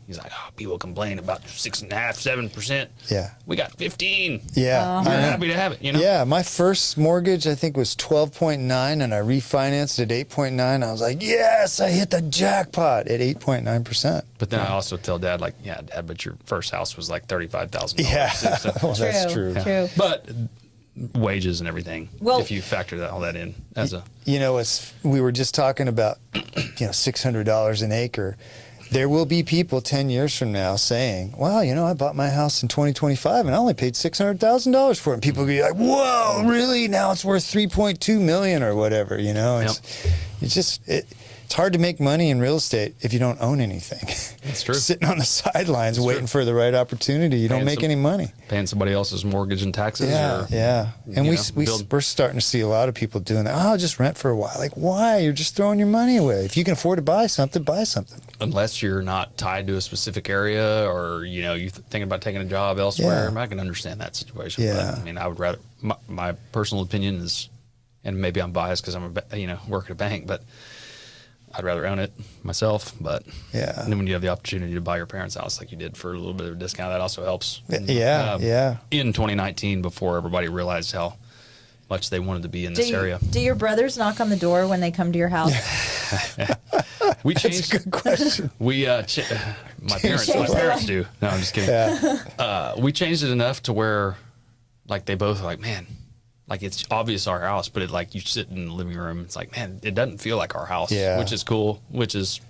He's like, oh, people complain about 6.5%, 7%. Yeah. We got 15. Yeah. We're happy to have it, you know? Yeah, my first mortgage, I think, was 12.9, and I refinanced at 8.9. I was like, yes, I hit the jackpot at 8.9%. But then I also tell Dad, like, yeah, Dad, but your first house was like $35,000. Yeah, So, well, that's true. True. but wages and everything, Well- if you factor all that in as a... You know, we were just talking about, you know, $600 an acre. There will be people 10 years from now saying, well, you know, I bought my house in 2025 and I only paid $600,000 for it. And people will be like, whoa, really? Now it's worth $3.2 million or whatever, you know? It's hard to make money in real estate if you don't own anything. That's true. Sitting on the sidelines waiting for the right opportunity, you don't make any money. Paying somebody else's mortgage and taxes. Yeah. And we're starting to see a lot of people doing that. Oh, I'll just rent for a while. Like, why? You're just throwing your money away. If you can afford to buy something, buy something. Unless you're not tied to a specific area, or, you know, you thinking about taking a job elsewhere. Yeah. I can understand that situation. Yeah. But, I mean, I would rather, my personal opinion is, and maybe I'm biased because I'm work at a bank, but I'd rather own it myself. But Yeah. and then when you have the opportunity to buy your parents' house like you did for a little bit of a discount, that also helps. Yeah. In 2019, before everybody realized how much they wanted to be in this area. Do your brothers knock on the door when they come to your house? We That's changed. a good question. We my parents do. No, I'm just kidding. Yeah. We changed it enough to where, like, they both are like, man, like, it's obvious our house, but it, like, you sit in the living room, it's like, man, it doesn't feel like our house. Yeah. Which is cool. Which is,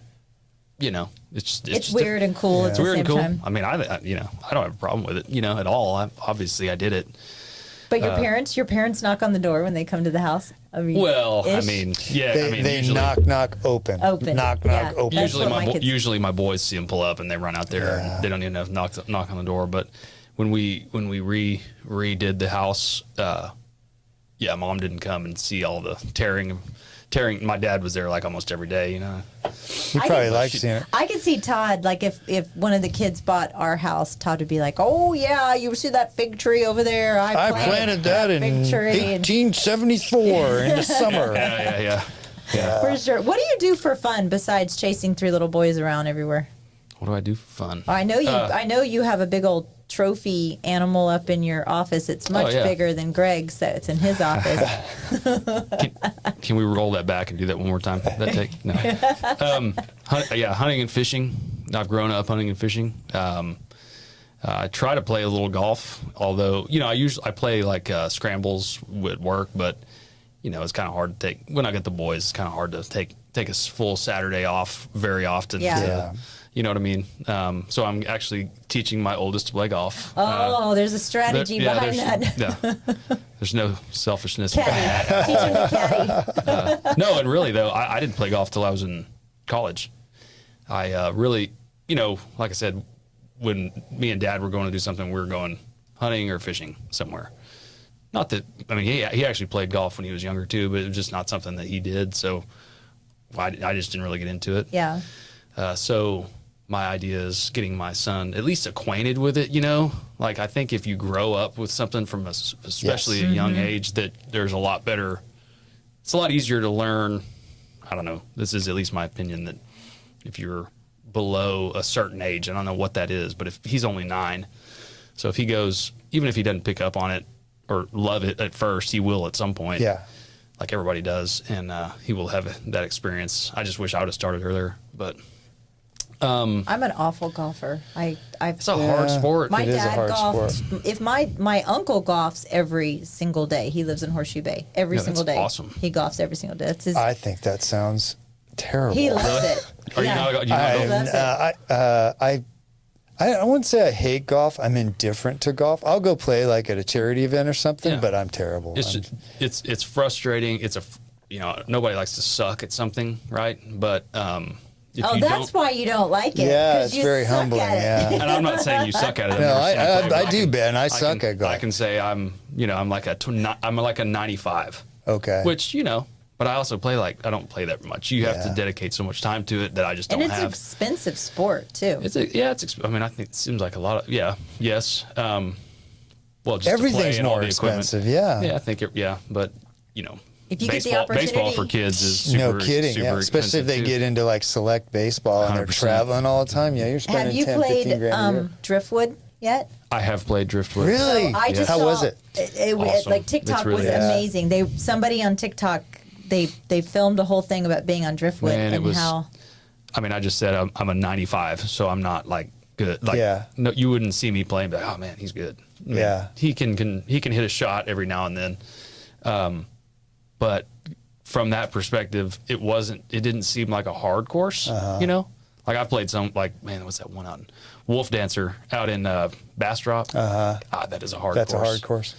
you know, it's It's weird and cool at It's the weird same and cool. time. I mean, I don't have a problem with it, you know, at all. Obviously I did it. But your parents knock on the door when they come to the house? I mean, Well, I ish? mean, yeah. They usually, knock, open. Open. Knock, Yeah. open. That's Usually what my kids- usually my boys see them pull up and they run out there. Yeah. And they don't even have to knock on the door. But when we redid the house, Mom didn't come and see all the tearing. My dad was there like almost every day, you know. He probably likes seeing it. I could see Todd, like, if one of the kids bought our house, Todd would be like, oh, yeah, you see that fig tree over there? I planted that in fig tree. 1874 in the summer. Yeah. For sure. What do you do for fun besides chasing 3 little boys around everywhere? What do I do for fun? I know you have a big old trophy animal up in your office. It's much bigger than Greg's that's in his office. Can we roll that back and do that one more time? That take no. Hunting and fishing. I've grown up hunting and fishing. I try to play a little golf, although, you know, I play like scrambles at work, but you know, it's kind of hard to take when I get the boys. It's kind of hard to take a full Saturday off very often. Yeah. You know what I mean? So I'm actually teaching my oldest to play golf. Oh, there's a strategy behind that. Yeah. There's no selfishness. Caddy. Teach him to caddy. No, and really though, I didn't play golf till I was in college. I really, you know, like I said, when me and Dad were going to do something, we were going hunting or fishing somewhere. Not that, I mean, he actually played golf when he was younger too, but it was just not something that he did. So I just didn't really get into it. Yeah. So my idea is getting my son at least acquainted with it, you know? Like, I think if you grow up with something from especially a young age, that there's a lot better, it's a lot easier to learn. I don't know. This is at least my opinion, that if you're below a certain age, I don't know what that is, but if he's only 9, so if he goes, even if he doesn't pick up on it or love it at first, he will at some point. Yeah. Like everybody does, and he will have that experience. I just wish I would have started earlier, but I'm an awful golfer. it's a hard sport. My It is a dad hard golfed. sport. If my uncle golfs every single day. He lives in Horseshoe Bay. Every Yeah, single that's day. awesome. He golfs every single day. That's his. I think that sounds terrible. He loves it. Are you not? You I not loves it. I wouldn't say I hate golf. I'm indifferent to golf. I'll go play like at a charity event or something, Yeah. but I'm terrible. It's frustrating. You know, nobody likes to suck at something, right? But if Oh, you that's don't, why you don't like it. Yeah, 'cause it's you very suck humbling. at it. Yeah. and I'm not saying you suck at it. I've No, never seen you play, but I do, Ben. I suck can, at golf. I can say I'm like a 95, Okay. which, you know, but I also play I don't play that much. You have to Yeah. dedicate so much time to it that I just And don't it's an have. expensive sport too. I mean, I think it seems like a lot of, yes. Well, just to Everything's play and all more the equipment. expensive. Yeah. Yeah, I think but you know, If you get the baseball for opportunity- kids is super, No kidding. super Yeah. Especially if they expensive, get too. into like select baseball and they're 100%. traveling all the time. Yeah, you're Have spending you 10, 15 played grand a year. driftwood yet? I have played driftwood. Really? I just How saw, was it? Awesome. Like TikTok It's really was good. amazing. Somebody on TikTok they filmed a whole thing about being on driftwood Man, it and was- how. I mean, I just said I'm a 95, so I'm not like good. Like, Yeah. no, you wouldn't see me playing, but oh man, he's good. I mean, Yeah. he can hit a shot every now and then. But from that perspective, it didn't seem like a hard course. You know, like I played some, like, man, what's that one out in Wolf Dancer out in Bastrop? God, that is a hard That's course. a hard course.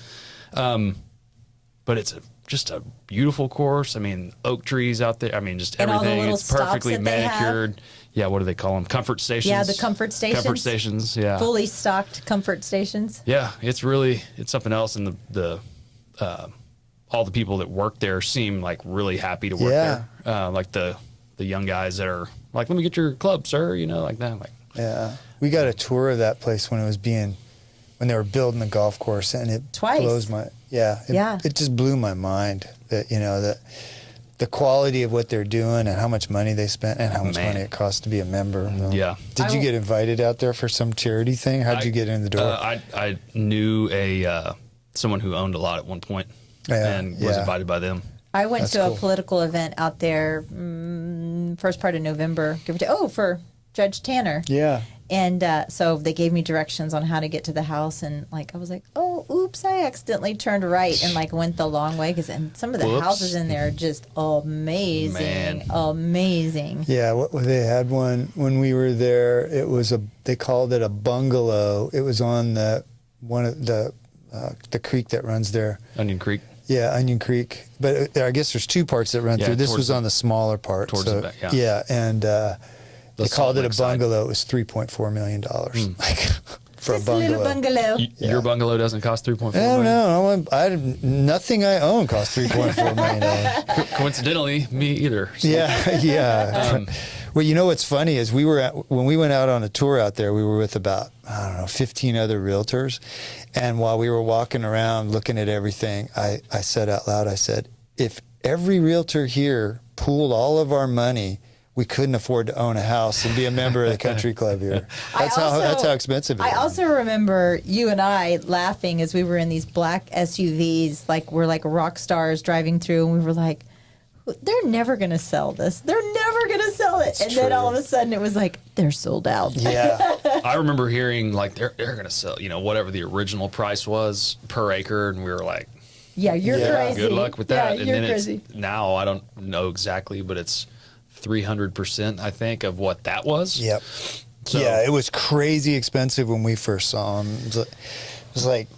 But it's just a beautiful course. I mean, oak trees out there. I mean, just And all the everything. little It's perfectly stops that they have. manicured. Yeah, what do they call them? Comfort stations. Yeah, the comfort stations. Comfort stations. Yeah. Fully stocked comfort stations. Yeah, it's something else, and the all the people that work there seem like really happy to work Yeah. there. Like the young guys that are like, "Let me get your club, sir," you know, like that. Like, Yeah. We got a tour of that place when they were building the golf course, and it Twice. blows my, Yeah. It just blew my mind that, you know, that the quality of what they're doing and how much money they spent and how much Man. money it costs to be a member. yeah. Did you get invited out there for some charity thing? How'd you get in the door? I knew someone who owned a lot at one point, Yeah, and was yeah. invited by them. I went That's to cool. a political event out there first part of November. For Judge Tanner. Yeah. And so they gave me directions on how to get to the house, and like I was like, "Oh, oops! I accidentally turned right and like went the long way." And some of the Whoops. houses in there are just amazing, Man. amazing. Yeah, they had one when we were there. It was they called it a bungalow. It was on the creek that runs there. Onion Creek. Yeah, Onion Creek. But I guess there's two parts that run Yeah, through. This towards was on the smaller part. towards the back, yeah. Yeah, and they Salt called it a Lake side. bungalow. It was $3.4 million, like for This a bungalow. little bungalow. Your bungalow doesn't cost 3.4 I don't million? know. Nothing I own costs $3.4 million. Coincidentally, me either. So, Yeah, yeah. Well, you know what's funny is when we went out on a tour out there, we were with about, 15 other realtors. And while we were walking around looking at everything, I said out loud, I said, if every realtor here pooled all of our money, we couldn't afford to own a house and be a member of the country club here. That's how expensive it is. I also remember you and I laughing as we were in these black SUVs, like we're like rock stars driving through, and we were like, they're never going to sell this. They're never going to sell it. And then true. all of a sudden it was like, they're sold out. Yeah. I remember hearing like they're going to sell, whatever the original price was per acre, and we were like, Yeah, you're Yeah. crazy. Good luck with that. Yeah, And you're then crazy. it's now I don't know exactly, but it's 300%, I think, of what that was. Yep. So- Yeah, it was crazy expensive when we first saw him. It was like,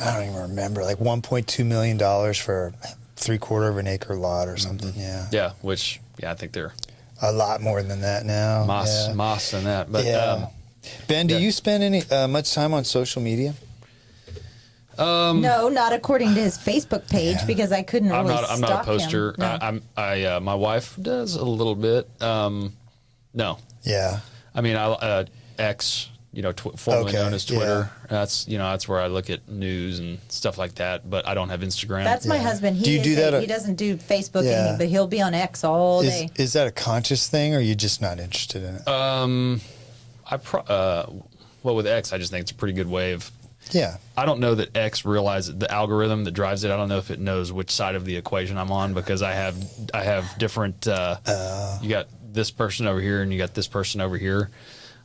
I don't even remember, like $1.2 million for 3/4 of an acre lot or something. Yeah. Yeah, which I think they're A lot more than that now. Yeah. moss than that. But Yeah. Ben, do yeah. you spend any much time on social media? No, not according to his Facebook page because I couldn't really I'm not a stalk poster. him. No. My wife does a little bit. No, Yeah. I mean, X, formerly Okay, known as Twitter. That's where I look at news and stuff like that. But I don't have Instagram. That's my husband. Do you do that? He doesn't do Facebook, Yeah. but he'll be on X all day. Is that a conscious thing, or are you just not interested in it? With X, I just think it's a pretty good way of. Yeah. I don't know that X realizes the algorithm that drives it. I don't know if it knows which side of the equation I'm on because I have different. You got this person over here and you got this person over here.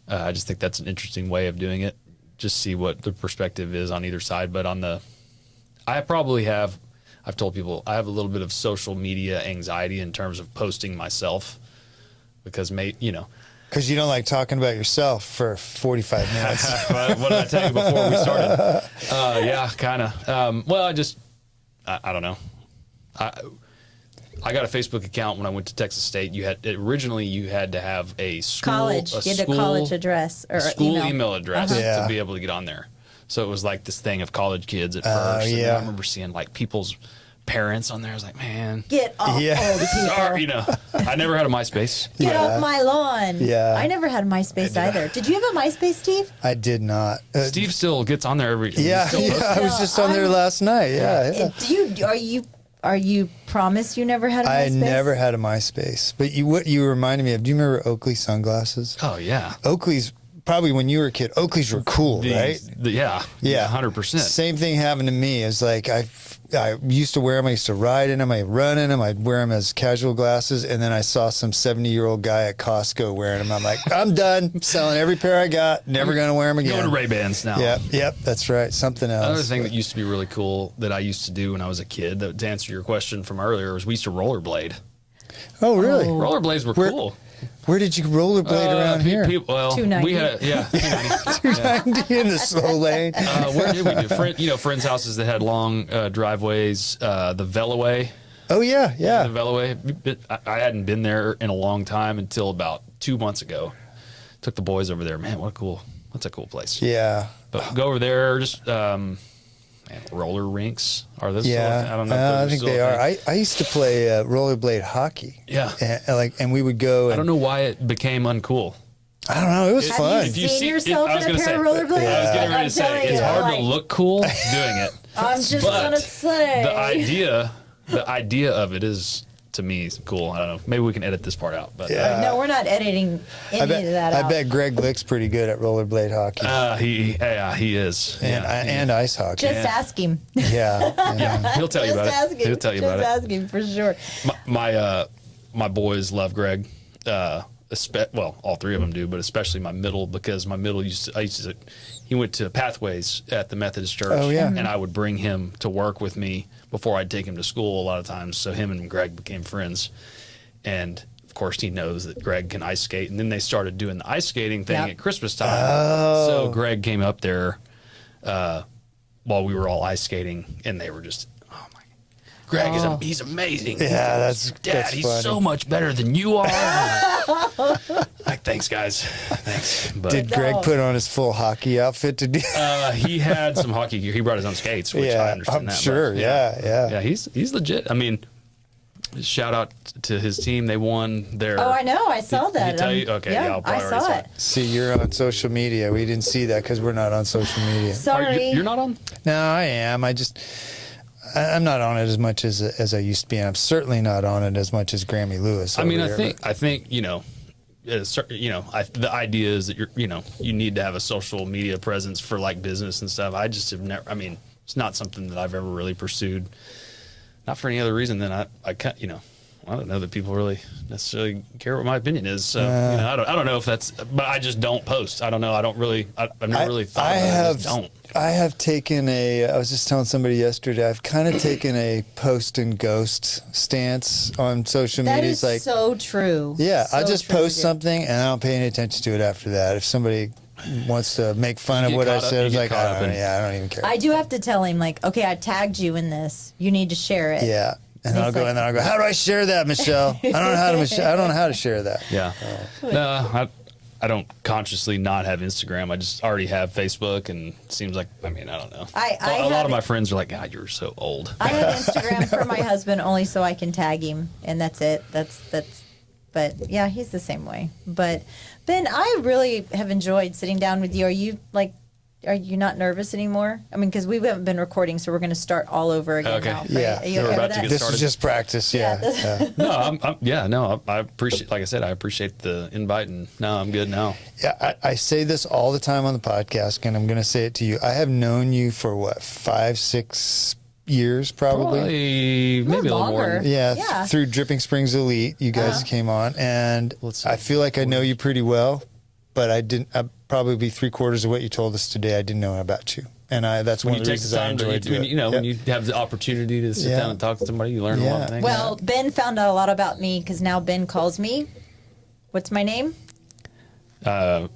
I just think that's an interesting way of doing it. Just see what the perspective is on either side. But I've told people I have a little bit of social media anxiety in terms of posting myself because Because you don't like talking about yourself for 45 minutes. What did I tell you before we started? Yeah, kind of. Well, I don't know. I got a Facebook account when I went to Texas State. Originally you had to have a school College. You had a college address or school email address Yeah. to be able to get on there. So it was like this thing of college kids at first. And then yeah. I remember seeing like people's parents on there. I was like, man, Get off, Yeah. old people. sorry, I never had a MySpace. Get Yeah. off my lawn. Yeah. I never had MySpace either. Did you have a MySpace, Steve? I did not. Steve still gets on there every. Yeah, he still posts. I was just on there last night. Yeah. Are you promised you never had a I MySpace? never had a MySpace. But what you reminded me of, do you remember Oakley sunglasses? Oh yeah. Oakley's, probably when you were a kid, Oakleys were cool, right? Yeah. 100%. Same thing happened to me. It's like I used to wear them. I used to ride in them. I'd run in them. I'd wear them as casual glasses. And then I saw some 70-year-old guy at Costco wearing them. I'm like, I'm done. I'm selling every pair I got. Never going to wear them again. Going to Ray-Bans now. Yep, that's right. Something else. Another thing that used to be really cool that I used to do when I was a kid, to answer your question from earlier, was we used to rollerblade. Oh, really? Rollerblades were cool. Where did you rollerblade around here? Well, 290. we had 290 in the slow lane. where did we do? Friends' houses that had long driveways. The Veloway. Oh, yeah. The Veloway. I hadn't been there in a long time until about 2 months ago. Took the boys over there. Man, what's a cool place. Yeah. But go over there, just roller rinks. Are those? Yeah. Still, I don't know. If those I are think still they a are. thing. I used to play rollerblade hockey. Yeah. And we would go. And, I don't know why it became uncool. I don't know. It was Have fun. Have you If you seen see- yourself I was in a gonna pair say- of rollerblades? I was getting ready I'm to say telling it's you, hard like, to look cool doing it. I'm just but gonna say the idea of it is, to me, cool. I don't know. Maybe we can edit this part out. But Yeah. No, we're not editing any of that out. I bet Greg Lick's pretty good at rollerblade hockey he is. and ice hockey. Just ask him. Yeah. He'll tell you Just about ask it. him. He'll tell you Just about it. ask him for sure. My boys love Greg. All three of them do, but especially my middle, because my middle he went to Pathways at the Methodist Church. Oh, yeah. And I would bring him to work with me before I'd take him to school a lot of times. So him and Greg became friends. And of course he knows that Greg can ice skate. And then they started doing the ice skating thing at Christmas time. Oh. So Greg came up there while we were all ice skating, and they were just, oh my, Greg he's amazing. Yeah, that's He's funny. so much better than you are. Like, thanks, guys. Thanks. But Did Greg put on his full hockey outfit to do? he had some hockey gear. He brought his own skates, which I understand I'm that. sure. but Yeah. He's legit. I mean, shout out to his team. They won their. Oh, I know. I saw Did that. he tell you? Okay, yeah, I'll I probably already saw saw it. See, you're on social media. We didn't see that because we're not on social media. Sorry. You're not on? No, I am. I'm not on it as much as I used to be, and I'm certainly not on it as much as Grammy Lewis. I mean, over here, I think the idea is that you need to have a social media presence for like business and stuff. I just have never. I mean, it's not something that I've ever really pursued. Not for any other reason than I I don't know that people really necessarily care what my opinion is. So I don't know if that's, but I just don't post. I don't know. I don't really. I've never really thought about it. I just don't. I have taken I was just telling somebody yesterday, I've kind of taken a post and ghost stance on social media. That is like, so true. Yeah, so I just post something and I don't pay any attention to it after that. If somebody wants to make fun of what I said, it's like, I don't even care. I do have to tell him, like, okay, I tagged you in this. You need to share it. Yeah. And I'll go, how do I share that, Michelle? I don't know how to share that. Yeah. No, I don't consciously not have Instagram. I just already have Facebook, and it seems like, I don't know. A lot of my friends are like, God, you're so old. I have Instagram for my husband only so I can tag him, and that's it. But yeah, he's the same way. But Ben, I really have enjoyed sitting down with you. Are you not nervous anymore? I mean, because we haven't been recording, so we're going to start all over again now. Right? Yeah. Are you okay with that? This is just practice. Yeah. No, I appreciate, like I said, I appreciate the invite, and no, I'm good now. Yeah, I say this all the time on the podcast, and I'm going to say it to you. I have known you for 5-6 years, probably maybe a little more. Yeah, through Dripping Springs Elite, you guys came on, and I feel like I know you pretty well, but I'd probably be 3/4 of what you told us today I didn't know about you. And that's one of the reasons I enjoyed it. When you have the opportunity to sit down and talk to somebody, you learn a lot of things. Well, Ben found out a lot about me because now Ben calls me. What's my name?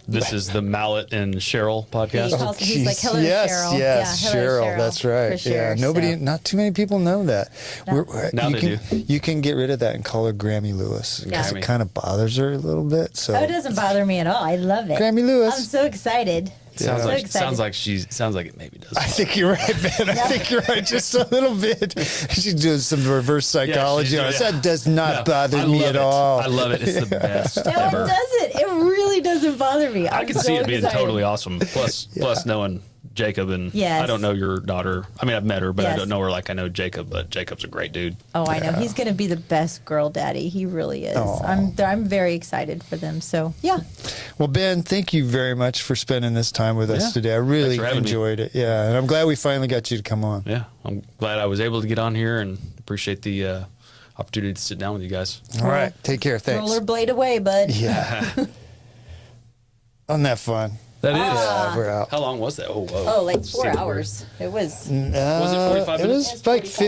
This is the Mallett and Cheryl podcast. He's like, hello, Cheryl. Yes, Cheryl. That's right. Sure, not too many people know that. No. Now they do. You can get rid of that and call her Grammy Lewis because it kind of bothers her a little bit. So it doesn't bother me at all. I love it. Grammy Lewis. I'm so excited. Sounds like it maybe does. I think you're right, Ben. I think you're right, just a little bit. She's doing some reverse psychology on us. That does not bother me at all. I love it. It's the best No, ever. it doesn't. It really doesn't bother me. I can see it being totally awesome. Plus knowing Jacob, and I don't know your daughter. I mean, I've met her, but I don't know her like I know Jacob. But Jacob's a great dude. Oh, I know. He's going to be the best girl daddy. He really is. I'm very excited for them. So, yeah. Well, Ben, thank you very much for spending this time with us today. I really enjoyed it. Yeah, and I'm glad we finally got you to come on. Yeah, I'm glad I was able to get on here and appreciate the opportunity to sit down with you guys. All right. Take care. Thanks. Rollerblade away, bud. Yeah. Wasn't that fun? That is. Yeah, we're out. How long was that? Oh, whoa. Oh, like 4 hours. It was. Was it 45 minutes? It was like 50.